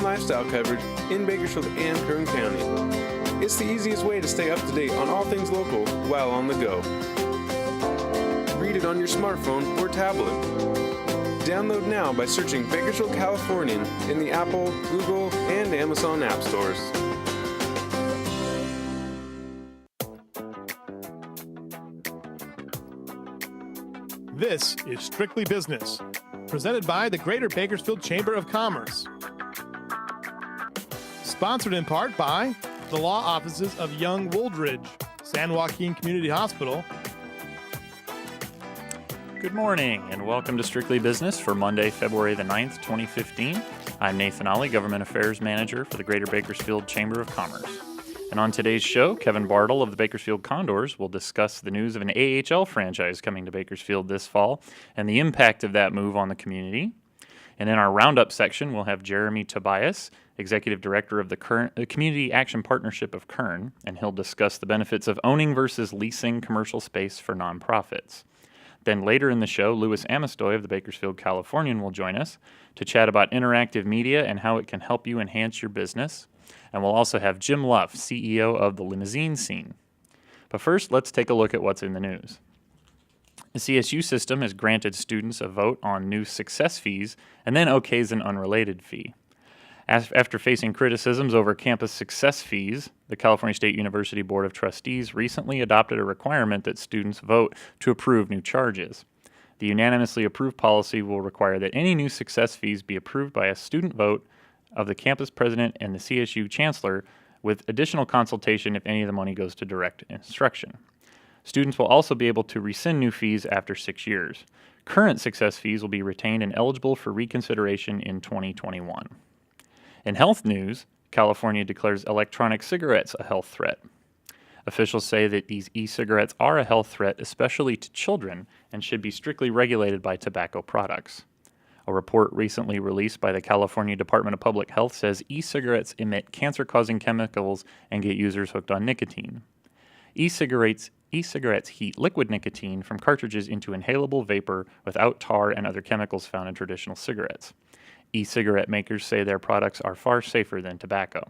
lifestyle coverage in Bakersfield and Kern County. It's the easiest way to stay up to date on all things local while on the go. Read it on your smartphone or tablet. Download now by searching Bakersfield Californian in the Apple, Google, and Amazon app stores. This is Strictly Business, presented by the Greater Bakersfield Chamber of Commerce. Sponsored in part by the law offices of Young Wooldridge, San Joaquin Community Hospital. Good morning and welcome to Strictly Business for Monday, February the 9th, 2015. I'm Nathan Ollie, Government Affairs Manager for the Greater Bakersfield Chamber of Commerce. And on today's show, Kevin Bartl of the Bakersfield Condors will discuss the news of an AHL franchise coming to Bakersfield this fall and the impact of that move on the community. And in our roundup section, we'll have Jeremy Tobias, Executive Director of the Community Action Partnership of Kern, and he'll discuss the benefits of owning versus leasing commercial space for nonprofits. Then later in the show, Louis Amistoy of the Bakersfield Californian will join us to chat about interactive media and how it can help you enhance your business. And we'll also have Jim Luff, CEO of the Limousine Scene. But first, let's take a look at what's in the news. The CSU system has granted students a vote on new success fees and then okays an unrelated fee. After facing criticisms over campus success fees, the California State University Board of Trustees recently adopted a requirement that students vote to approve new charges. The unanimously approved policy will require that any new success fees be approved by a student vote of the campus president and the CSU chancellor, with additional consultation if any of the money goes to direct instruction. Students will also be able to rescind new fees after 6 years. Current success fees will be retained and eligible for reconsideration in 2021. In health news, California declares electronic cigarettes a health threat. Officials say that these e-cigarettes are a health threat, especially to children, and should be strictly regulated by tobacco products. A report recently released by the California Department of Public Health says e-cigarettes emit cancer-causing chemicals and get users hooked on nicotine. E-cigarettes heat liquid nicotine from cartridges into inhalable vapor without tar and other chemicals found in traditional cigarettes. E-cigarette makers say their products are far safer than tobacco.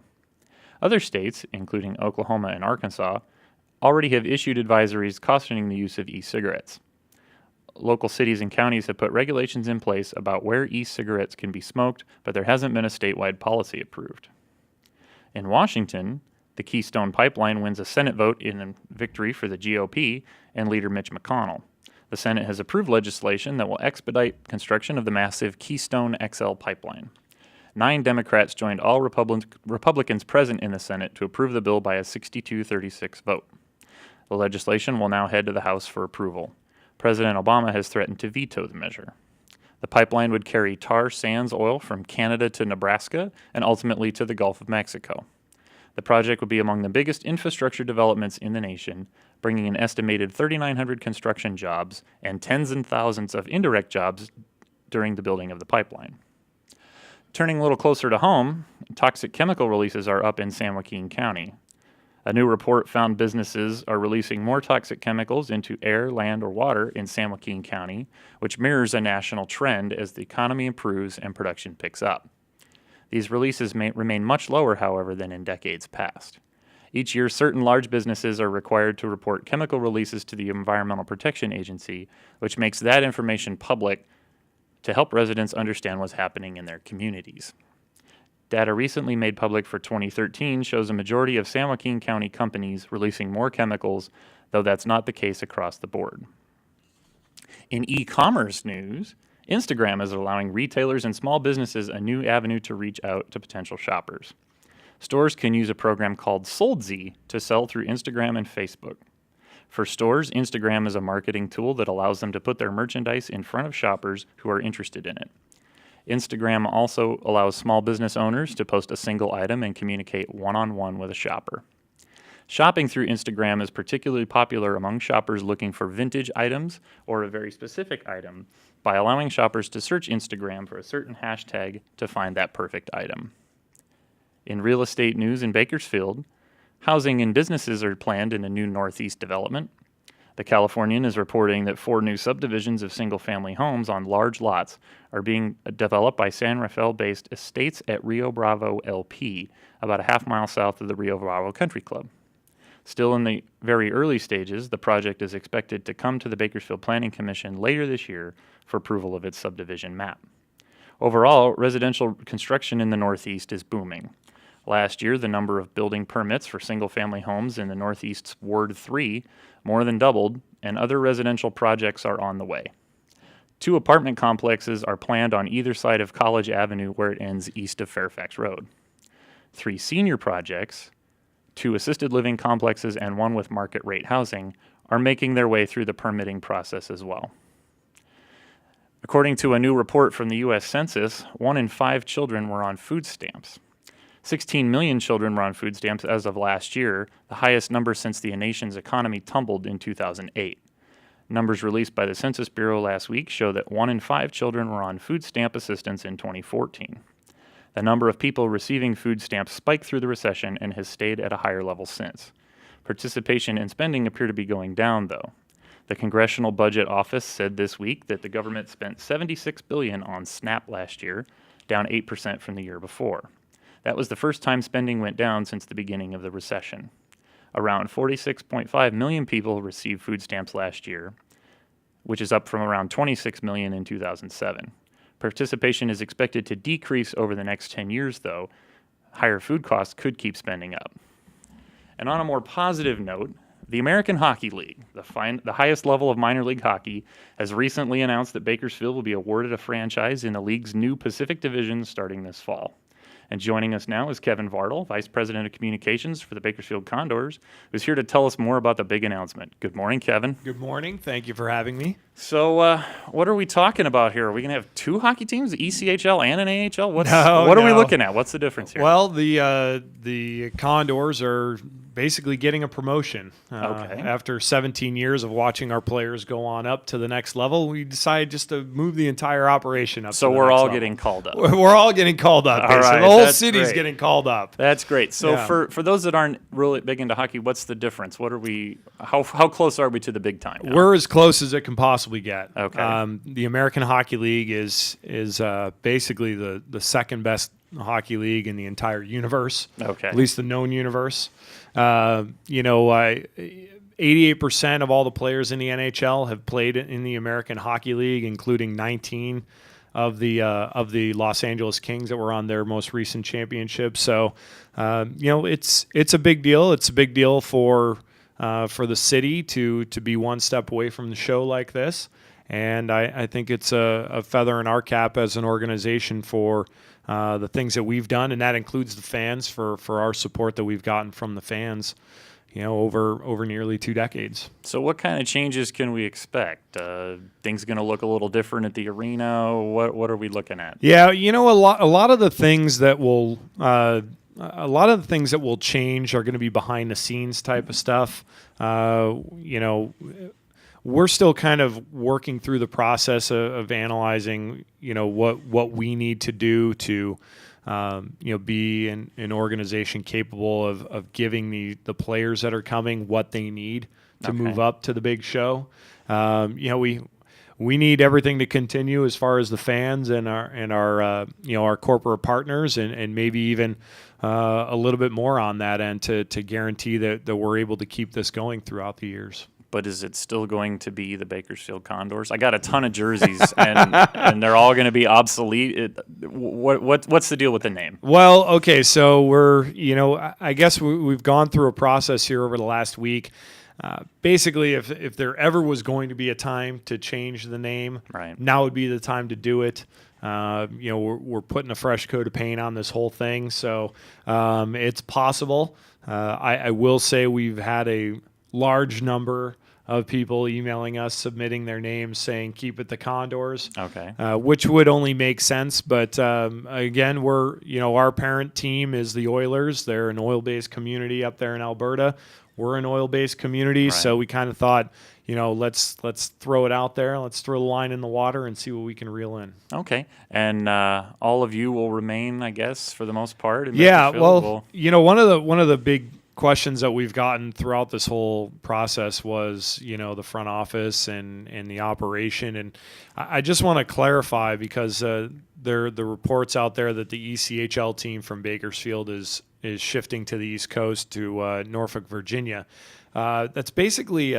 Other states, including Oklahoma and Arkansas, already have issued advisories cautioning the use of e-cigarettes. Local cities and counties have put regulations in place about where e-cigarettes can be smoked, but there hasn't been a statewide policy approved. In Washington, the Keystone Pipeline wins a Senate vote in a victory for the GOP and leader Mitch McConnell. The Senate has approved legislation that will expedite construction of the massive Keystone XL pipeline. 9 Democrats joined all Republicans present in the Senate to approve the bill by a 62-36 vote. The legislation will now head to the House for approval. President Obama has threatened to veto the measure. The pipeline would carry tar sands oil from Canada to Nebraska and ultimately to the Gulf of Mexico. The project would be among the biggest infrastructure developments in the nation, bringing an estimated 3,900 construction jobs and tens and thousands of indirect jobs during the building of the pipeline. Turning a little closer to home, toxic chemical releases are up in San Joaquin County. A new report found businesses are releasing more toxic chemicals into air, land, or water in San Joaquin County, which mirrors a national trend as the economy improves and production picks up. These releases may remain much lower, however, than in decades past. Each year, certain large businesses are required to report chemical releases to the Environmental Protection Agency, which makes that information public to help residents understand what's happening in their communities. Data recently made public for 2013 shows a majority of San Joaquin County companies releasing more chemicals, though that's not the case across the board. In e-commerce news, Instagram is allowing retailers and small businesses a new avenue to reach out to potential shoppers. Stores can use a program called Soldzy to sell through Instagram and Facebook. For stores, Instagram is a marketing tool that allows them to put their merchandise in front of shoppers who are interested in it. Instagram also allows small business owners to post a single item and communicate one-on-one with a shopper. Shopping through Instagram is particularly popular among shoppers looking for vintage items or a very specific item by allowing shoppers to search Instagram for a certain hashtag to find that perfect item. In real estate news in Bakersfield, housing and businesses are planned in a new northeast development. The Californian is reporting that 4 new subdivisions of single-family homes on large lots are being developed by San Rafael-based Estates at Rio Bravo LP, about a half-mile south of the Rio Bravo Country Club. Still in the very early stages, the project is expected to come to the Bakersfield Planning Commission later this year for approval of its subdivision map. Overall, residential construction in the Northeast is booming. Last year, the number of building permits for single-family homes in the Northeast's Ward 3 more than doubled, and other residential projects are on the way. 2 apartment complexes are planned on either side of College Avenue where it ends east of Fairfax Road. 3 senior projects, 2 assisted living complexes, and 1 with market rate housing are making their way through the permitting process as well. According to a new report from the U.S. Census, 1 in 5 children were on food stamps. 16 million children were on food stamps as of last year, the highest number since the nation's economy tumbled in 2008. Numbers released by the Census Bureau last week show that 1 in 5 children were on food stamp assistance in 2014. The number of people receiving food stamps spiked through the recession and has stayed at a higher level since. Participation and spending appear to be going down, though. The Congressional Budget Office said this week that the government spent $76 billion on SNAP last year, down 8% from the year before. That was the first time spending went down since the beginning of the recession. Around 46.5 million people received food stamps last year, which is up from around 26 million in 2007. Participation is expected to decrease over the next 10 years, though. Higher food costs could keep spending up. And on a more positive note, the American Hockey League, the highest level of minor league hockey, has recently announced that Bakersfield will be awarded a franchise in the league's new Pacific Division starting this fall. And joining us now is Kevin Bartl, Vice President of Communications for the Bakersfield Condors, who's here to tell us more about the big announcement. Good morning, Kevin. Good morning. Thank you for having me. So what are we talking about here? Are we going to have 2 hockey teams, ECHL and an AHL? What No. are we looking at? What's the difference here? Well, the Condors are basically getting a promotion. Okay. After 17 years of watching our players go on up to the next level, we decided just to move the entire operation up. So to the we're next all level. getting called up. We're all getting called up. All Basically. right, The whole that's city's great. getting called up. That's great. So Yeah. for those that aren't really big into hockey, what's the difference? How close are we to the big time now? We're as close as it can possibly get. Okay. The American Hockey League is basically the second best hockey league in the entire universe. Okay. At least the known universe. 88% of all the players in the NHL have played in the American Hockey League, including 19 of the Los Angeles Kings that were on their most recent championship. So, it's a big deal. It's a big deal for the city to be one step away from the show like this. And I think it's a feather in our cap as an organization for the things that we've done, and that includes the fans for our support that we've gotten from the fans, over nearly 2 decades. So what kind of changes can we expect? Things going to look a little different at the arena? What are we looking at? Yeah, a lot of the things that will change are going to be behind the scenes type of stuff. We're still kind of working through the process of analyzing, what we need to do to, be an organization capable of giving the players that are coming what they need to move up to the big show. We need everything to continue as far as the fans and our corporate partners, and maybe even a little bit more on that end to guarantee that we're able to keep this going throughout the years. But is it still going to be the Bakersfield Condors? I got a ton of jerseys, and they're all going to be obsolete. What's the deal with the name? Well, okay, so I guess we've gone through a process here over the last week. Basically, if there ever was going to be a time to change the name, right, now would be the time to do it. We're putting a fresh coat of paint on this whole thing, so it's possible. I will say we've had a large number of people emailing us, submitting their names, saying keep it the Condors. Okay. Which would only make sense, but again, our parent team is the Oilers. They're an oil-based community up there in Alberta. We're an oil-based community, right, so we kind of thought, let's throw it out there. Let's throw the line in the water and see what we can reel in. Okay. And all of you will remain, I guess, for the most part. In Yeah. Bakersfield? Well, one of the big questions that we've gotten throughout this whole process was, the front office and the operation. And I just want to clarify, because there are the reports out there that the ECHL team from Bakersfield is shifting to the East Coast to Norfolk, Virginia. That's basically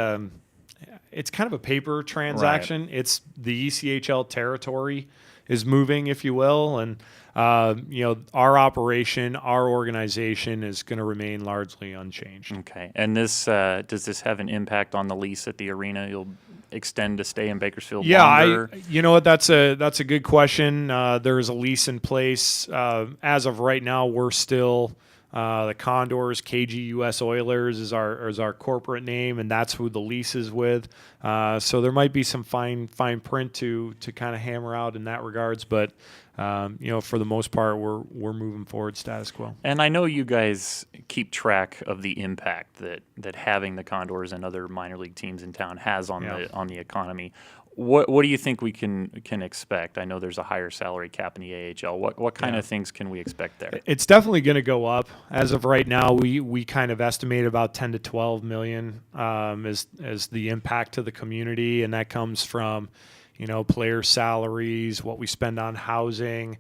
it's kind of a paper transaction. Right. It's the ECHL territory is moving, if you will, and our operation, our organization is going to remain largely unchanged. Okay. And this does this have an impact on the lease at the arena? You'll extend to stay in Bakersfield longer? You know what? That's a good question. There's a lease in place. As of right now, we're still the Condors. KGUS Oilers is our corporate name, and that's who the lease is with. So there might be some fine print to kind of hammer out in that regards, but for the most part, we're moving forward status quo. And I know you guys keep track of the impact that having the Condors and other minor league teams in town has on the economy. What do you think we can expect? I know there's a higher salary cap in the AHL. What kind of things can we expect there? It's definitely going to go up. As of right now, we kind of estimate about 10 to 12 million as the impact to the community, and that comes from player salaries, what we spend on housing,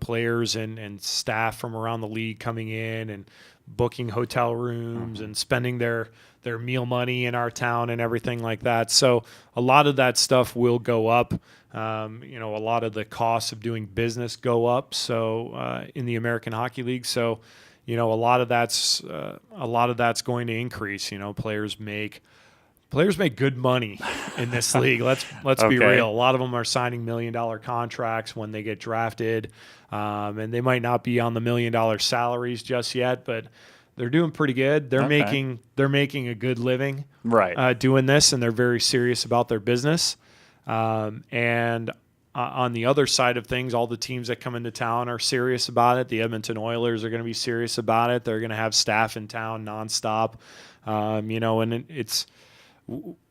players and staff from around the league coming in and booking hotel rooms and spending their meal money in our town and everything like that. So a lot of that stuff will go up. A lot of the costs of doing business go up. So in the American Hockey League, so a lot of that's going to increase. Players make good money in this league. Let's be real. A lot of them are signing $1 million contracts when they get drafted, and they might not be on the $1 million salaries just yet, but they're doing pretty good. They're making a good living doing this, and they're very serious about their business. And on the other side of things, all the teams that come into town are serious about it. The Edmonton Oilers are going to be serious about it. They're going to have staff in town nonstop, and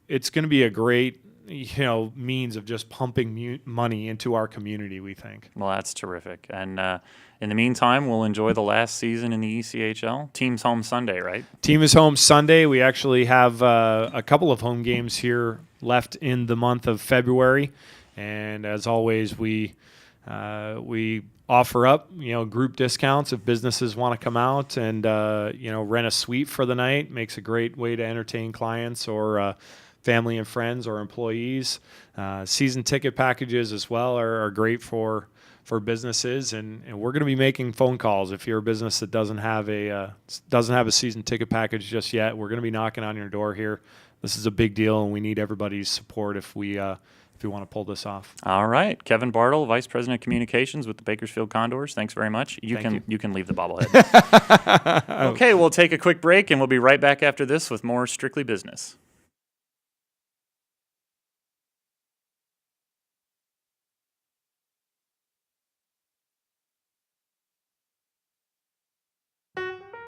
it's going to be a great means of just pumping money into our community, we think. Well, that's terrific. And in the meantime, we'll enjoy the last season in the ECHL. Team's home Sunday, right? Team is home Sunday. We actually have a couple of home games here left in the month of February. And as always, we offer up, group discounts if businesses want to come out and, rent a suite for the night. Makes a great way to entertain clients or family and friends or employees. Season ticket packages as well are great for businesses, and we're going to be making phone calls. If you're a business that doesn't have a season ticket package just yet, we're going to be knocking on your door here. This is a big deal, and we need everybody's support if we want to pull this off. All right. Kevin Bartl, Vice President of Communications with the Bakersfield Condors. Thanks very much. You can leave the bobblehead. Okay, we'll take a quick break, and we'll be right back after this with more Strictly Business.